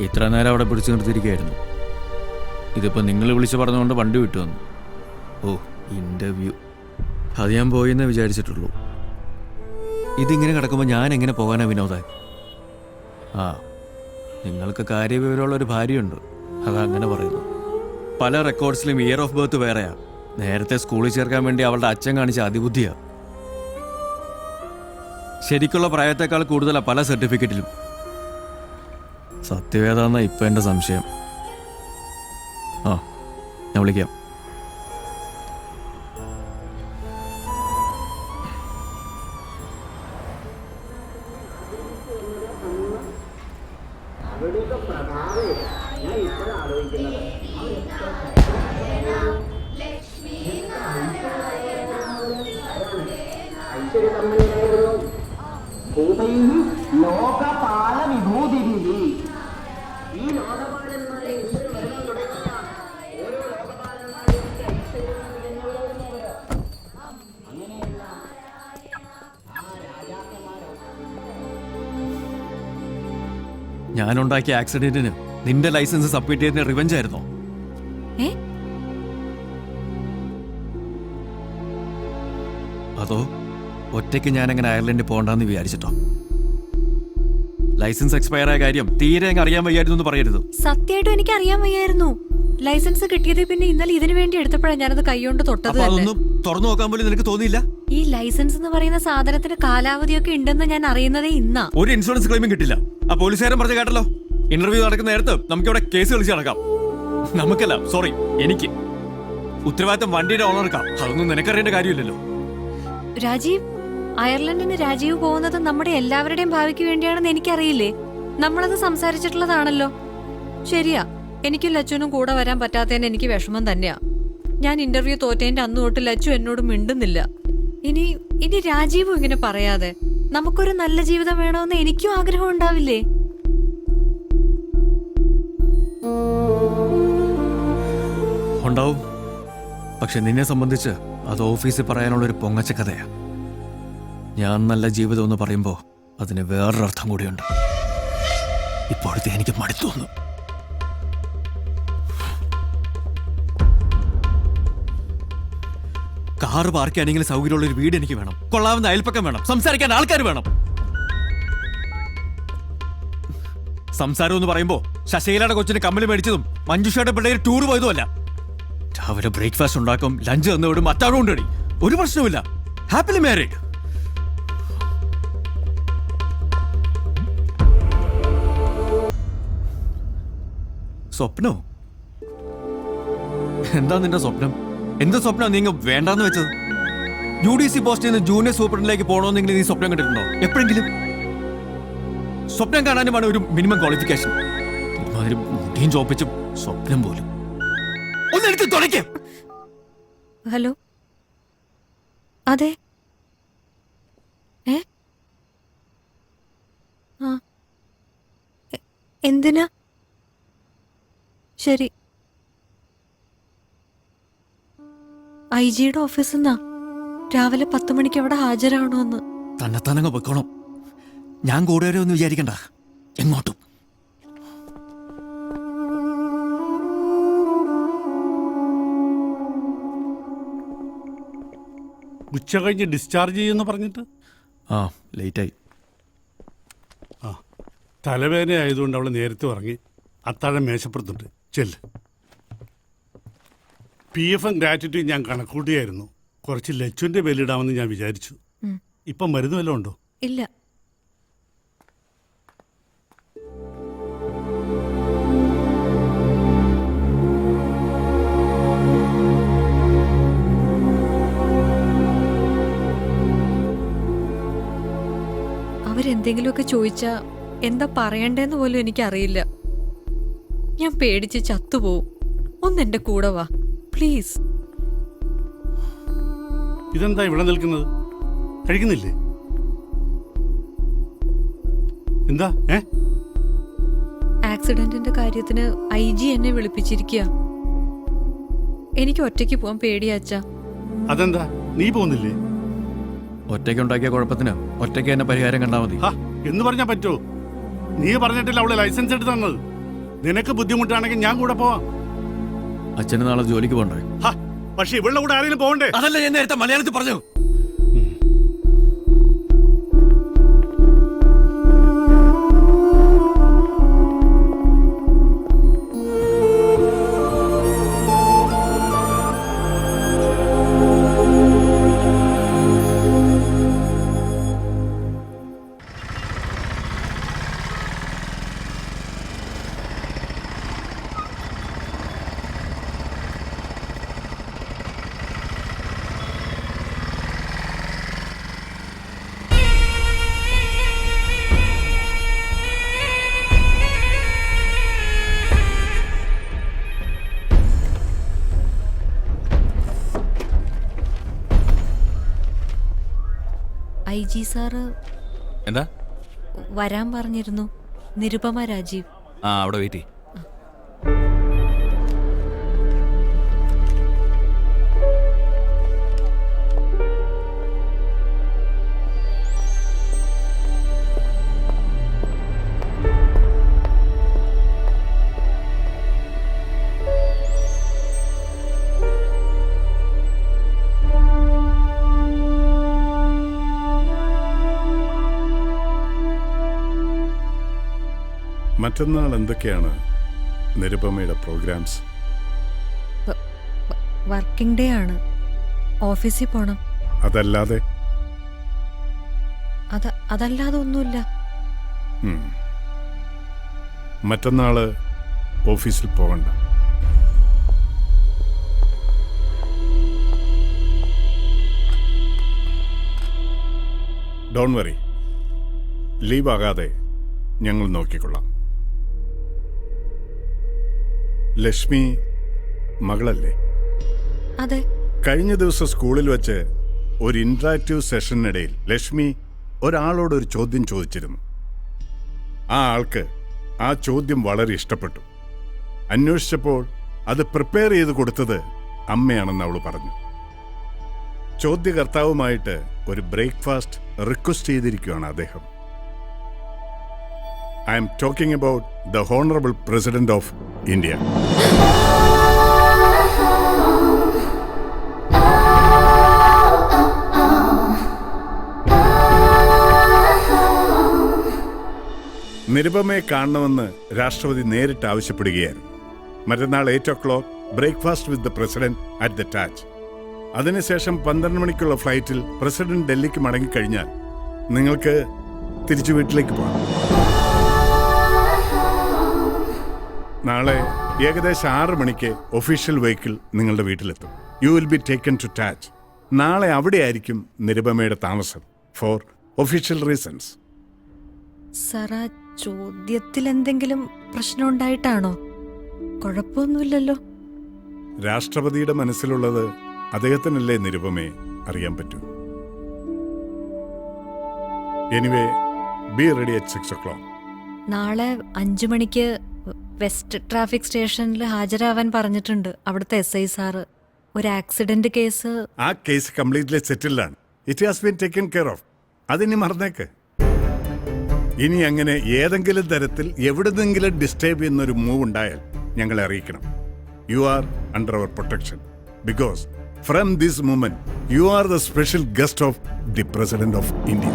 ഇത്ര നേരം അവിടെ പിടിച്ചു നിർത്തിയിരിക്കുകയായിരുന്നു. ഇതിപ്പോൾ നിങ്ങൾ വിളിച്ച് പറഞ്ഞുകൊണ്ട് വണ്ടി വിട്ടു വന്നു. ഓ, ഇൻ്റർവ്യൂ അത് ഞാൻ പോയെന്നേ വിചാരിച്ചിട്ടുള്ളൂ. ഇതിങ്ങനെ കിടക്കുമ്പോൾ ഞാൻ എങ്ങനെ പോകാനാ വിനോദ? ആ, നിങ്ങൾക്ക് കാര്യവിവരമുള്ളൊരു ഭാര്യയുണ്ട്, അതങ്ങനെ പറയുന്നു. പല റെക്കോർഡ്സിലും ഇയർ ഓഫ് ബർത്ത് വേറെയാ. നേരത്തെ സ്കൂളിൽ ചേർക്കാൻ വേണ്ടി അവളുടെ അച്ഛൻ കാണിച്ച അതിബുദ്ധിയാ. ശരിക്കുള്ള പ്രായത്തേക്കാൾ കൂടുതലാണ് പല സർട്ടിഫിക്കറ്റിലും. സത്യവേദാന്നാ ഇപ്പം എൻ്റെ സംശയം. ആ, ഞാൻ വിളിക്കാം. ലോകപാല വിഭൂതി ഈ ഞാനുണ്ടാക്കിയ ആക്സിഡന്റിന് നിന്റെ ലൈസൻസ് സബ്മിറ്റ് ചെയ്തതിന് റിവെഞ്ച് ആയിരുന്നോ? അതോ ഒറ്റയ്ക്ക് ഞാനങ്ങനെ അയർലൻഡിൽ പോകണ്ടെന്ന് വിചാരിച്ചിട്ടോ? ലൈസൻസ് എക്സ്പയർ ആയ കാര്യം തീരെ അറിയാൻ വയ്യായിരുന്നു എന്ന് പറയരുത്. സത്യമായിട്ടും എനിക്ക് അറിയാൻ വയ്യായിരുന്നു. ലൈസൻസ് കിട്ടിയത് പിന്നെ ഇന്നലെ ഇതിനു വേണ്ടി എടുത്തപ്പോഴാണ് ഞാനത് കൈകൊണ്ട് തൊട്ടത്. അതൊന്നും തുറന്നു നോക്കാൻ പോലും നിനക്ക് തോന്നിയില്ല? ഈ ലൈസൻസ് എന്ന് പറയുന്ന സാധനത്തിന് കാലാവധിയൊക്കെ ഉണ്ടെന്ന് ഞാൻ അറിയുന്നതേ ഇന്നാ. ഒരു ഇൻഷുറൻസ് ക്ലെയിമും കിട്ടില്ല. ആ പോലീസുകാരൻ പറഞ്ഞ കേട്ടല്ലോ, ഇന്റർവ്യൂ നടക്കുന്ന നേരത്ത് നമുക്കിവിടെ കേസ് കളിച്ച് നടക്കാം. നമുക്കല്ല, സോറി, എനിക്ക്. ഉത്തരവാദിത്തം വണ്ടിയുടെ ഓണർക്കാ. അതൊന്നും നിനക്കറിയേണ്ട കാര്യമില്ലല്ലോ. രാജീവ്, അയർലൻഡിന് രാജീവ് പോകുന്നത് നമ്മുടെ എല്ലാവരുടെയും ഭാവിക്ക് വേണ്ടിയാണെന്ന് എനിക്കറിയില്ലേ? നമ്മളത് സംസാരിച്ചിട്ടുള്ളതാണല്ലോ. ശരിയാ, എനിക്കും ലച്ചുവിനും കൂടെ വരാൻ പറ്റാത്തതിന് എനിക്ക് വിഷമം തന്നെയാ. ഞാൻ ഇന്റർവ്യൂ തോറ്റേന്റെ അന്ന് തൊട്ട് ലച്ചു എന്നോട് മിണ്ടുന്നില്ല. ഇനി രാജീവും ഇങ്ങനെ പറയാതെ നമുക്കൊരു നല്ല ജീവിതം വേണമെന്ന് എനിക്കും ആഗ്രഹം ഉണ്ടാവില്ലേ? ഉണ്ടാവും. പക്ഷെ നിന്നെ സംബന്ധിച്ച് അത് ഓഫീസിൽ പറയാനുള്ളൊരു പൊങ്ങച്ച കഥയാ. ഞാൻ നല്ല ജീവിതം എന്ന് പറയുമ്പോൾ അതിന് വേറൊരർത്ഥം കൂടിയുണ്ട്. ഇപ്പോഴത്തെ എനിക്ക് മടുത്തോന്നു. കാറ് പാർക്ക് ചെയ്യാനെങ്കിലും സൗകര്യമുള്ള ഒരു വീട് എനിക്ക് വേണം. കൊള്ളാവുന്ന അയൽപ്പക്കം വേണം. സംസാരിക്കാൻ ആൾക്കാർ വേണം. സംസാരം എന്ന് പറയുമ്പോ ശശീലയുടെ കൊച്ചിന് കമ്മല് മേടിച്ചതും മഞ്ജുഷയുടെ പിള്ളേർ ടൂർ പോയതും അല്ല. രാവിലെ ബ്രേക്ക്ഫാസ്റ്റ് ഉണ്ടാക്കും, ലഞ്ച് തന്നോടും അത്താഴം കൊണ്ടടി. ഒരു പ്രശ്നവുമില്ല. Happily married. സ്വപ്നോ? എന്താ നിന്റെ സ്വപ്നം? എന്ത് സ്വപ്നം നീ വേണ്ടാന്ന് വെച്ചത്? UDC പോസ്റ്റിൽ നിന്ന് ജൂനിയർ സൂപ്രണ്ടിലേക്ക് പോകണമെന്നെങ്കിലും നീ സ്വപ്നം കണ്ടിട്ടുണ്ടോ എപ്പോഴെങ്കിലും? സ്വപ്നം കാണാനുമാണ് ഒരു മിനിമം ക്വാളിഫിക്കേഷൻ. മുടിയും ചോപ്പിച്ചും സ്വപ്നം പോലും. ഒന്നെടുത്ത് തുടയ്ക്കേ. ഹലോ, അതെ. എന്തിനാ? ശരി. IG-യുടെ ഓഫീസിൽ നിന്നാ രാവിലെ 10 മണിക്ക് അവിടെ ഹാജരാകണമെന്ന്. തന്നെത്താനങ്ങ് പൊയ്ക്കോണം. ഞാൻ കൂടെ ഒന്ന് വിചാരിക്കണ്ട എങ്ങോട്ടും. ഉച്ച കഴിഞ്ഞ് ഡിസ്ചാർജ് ചെയ്യുമെന്ന് പറഞ്ഞിട്ട് ആ ലേറ്റായി. ആ, തലവേദന ആയതുകൊണ്ട് അവൾ നേരത്തെ ഇറങ്ങി. അത്താഴം മേശപ്പുറത്തുണ്ട്, ചെല്ല്. PF ഗ്രാറ്റുവിറ്റി ഞാൻ കണക്കൂട്ടിയായിരുന്നു. കുറച്ച് ലച്ചുവിൻ്റെ ബെല്ലിടാമെന്ന് ഞാൻ വിചാരിച്ചു. ഇപ്പം മരുന്ന് വല്ലതും ഉണ്ടോ? ഇല്ല. അവരെന്തെങ്കിലുമൊക്കെ ചോദിച്ചാ എന്താ പറയണ്ടേന്ന് പോലും എനിക്കറിയില്ല. ഞാൻ പേടിച്ച് ചത്തുപോവും. ഒന്നെന്റെ കൂടെ വാ പ്ലീസ്. ഇതെന്താ ഇവിടെ നിൽക്കുന്നത്? കഴിക്കുന്നില്ലേ? എന്താ? ആക്സിഡന്റിന്റെ കാര്യത്തിന് IG എന്നെ വിളിപ്പിച്ചിരിക്കുക. എനിക്ക് ഒറ്റയ്ക്ക് പോവാൻ പേടിയാച്ചാ. അതെന്താ, നീ പോകുന്നില്ലേ? ഒറ്റയ്ക്ക് ഉണ്ടാക്കിയ കുഴപ്പത്തിന് ഒറ്റയ്ക്ക് തന്നെ പരിഹാരം കണ്ടാൽ മതി. എന്ന് പറഞ്ഞാ പറ്റുമോ? നീ പറഞ്ഞിട്ടില്ല അവള് ലൈസൻസ് എടുത്ത് തന്നത്. നിനക്ക് ബുദ്ധിമുട്ടാണെങ്കിൽ ഞാൻ കൂടെ പോവാം. അച്ഛന് നാളെ ജോലിക്ക് പോകണ്ടേ? ഹ, പക്ഷെ ഇവളുടെ കൂടെ ആരെങ്കിലും പോകണ്ടേ? അതല്ല ഞാൻ നേരത്തെ മലയാളത്തിൽ പറഞ്ഞു. IG സാറ് എന്താ വരാൻ പറഞ്ഞിരുന്നു. നിരുപമ രാജീവ്. ആ അവിടെ വെയിറ്റ് ചെയ്യ്. മറ്റന്നാൾ എന്തൊക്കെയാണ് നിരുപമയുടെ പ്രോഗ്രാംസ്? വർക്കിംഗ് ഡേ ആണ്. ഓഫീസിൽ പോണം. അതല്ലാതെ അതല്ലാതെ ഒന്നുമില്ല. മറ്റന്നാള് ഓഫീസിൽ പോകണ്ട. ഡോൺ വറി, ലീവാകാതെ ഞങ്ങൾ നോക്കിക്കൊള്ളാം. ലക്ഷ്മി മകളല്ലേ? അതെ. കഴിഞ്ഞ ദിവസം സ്കൂളിൽ വെച്ച് ഒരു ഇന്ററാക്റ്റീവ് സെഷനിനിടയിൽ ലക്ഷ്മി ഒരാളോട് ഒരു ചോദ്യം ചോദിച്ചിരുന്നു. ആ ആൾക്ക് ആ ചോദ്യം വളരെ ഇഷ്ടപ്പെട്ടു. അന്വേഷിച്ചപ്പോൾ അത് പ്രിപ്പയർ ചെയ്ത് കൊടുത്തത് അമ്മയാണെന്ന് അവൾ പറഞ്ഞു. ചോദ്യകർത്താവുമായിട്ട് ഒരു ബ്രേക്ക്ഫാസ്റ്റ് റിക്വസ്റ്റ് ചെയ്തിരിക്കുകയാണ് അദ്ദേഹം. I am talking about the Honorable President of India. നിരുപമയെ കാണണമെന്ന് രാഷ്ട്രപതി നേരിട്ട് ആവശ്യപ്പെടുകയായിരുന്നു. മറ്റന്നാൾ 8 o'clock breakfast with the president at the Taj. അതിനുശേഷം 12 മണിക്കുള്ള ഫ്ലൈറ്റിൽ പ്രസിഡന്റ് ഡൽഹിക്ക് മടങ്ങിക്കഴിഞ്ഞാൽ നിങ്ങൾക്ക് തിരിച്ചു വീട്ടിലേക്ക് പോകാം. നാളെ ഏകദേശം 6 മണിക്ക് ഒഫീഷ്യൽ വെഹിക്കിൾ നിങ്ങളുടെ വീട്ടിലെത്തും. You will be taken to Taj. നാളെ അവിടെയായിരിക്കും നിരുപമയുടെ താമസം ഫോർ ഒഫീഷ്യൽ റീസൺസ്. സാർ, ആ ചോദ്യത്തിൽ എന്തെങ്കിലും പ്രശ്നം ഉണ്ടായിട്ടാണോ? കുഴപ്പമൊന്നുമില്ലല്ലോ. രാഷ്ട്രപതിയുടെ മനസ്സിലുള്ളത് അദ്ദേഹത്തിനല്ലേ നിരുപമയെ അറിയാൻ പറ്റൂ. Anyway, be ready at 6 o'clock. നാളെ 5 മണിക്ക് വെസ്റ്റ് ട്രാഫിക് സ്റ്റേഷനിൽ ഹാജരാവാൻ പറഞ്ഞിട്ടുണ്ട് അവിടുത്തെ SI സാറ്. ഒരു ആക്സിഡന്റ് കേസ്. ആ കേസ് കംപ്ലീറ്റ്ലി സെറ്റിൽഡാണ്. It has been taken care of. അതിനി മറന്നേക്ക്. ഇനി അങ്ങനെ ഏതെങ്കിലും തരത്തിൽ എവിടെന്നെങ്കിലും ഡിസ്റ്റർബ് ചെയ്യുന്നൊരു മൂവ് ഉണ്ടായാൽ ഞങ്ങളെ അറിയിക്കണം. You are under our protection because from this moment you are the special guest of the president of India.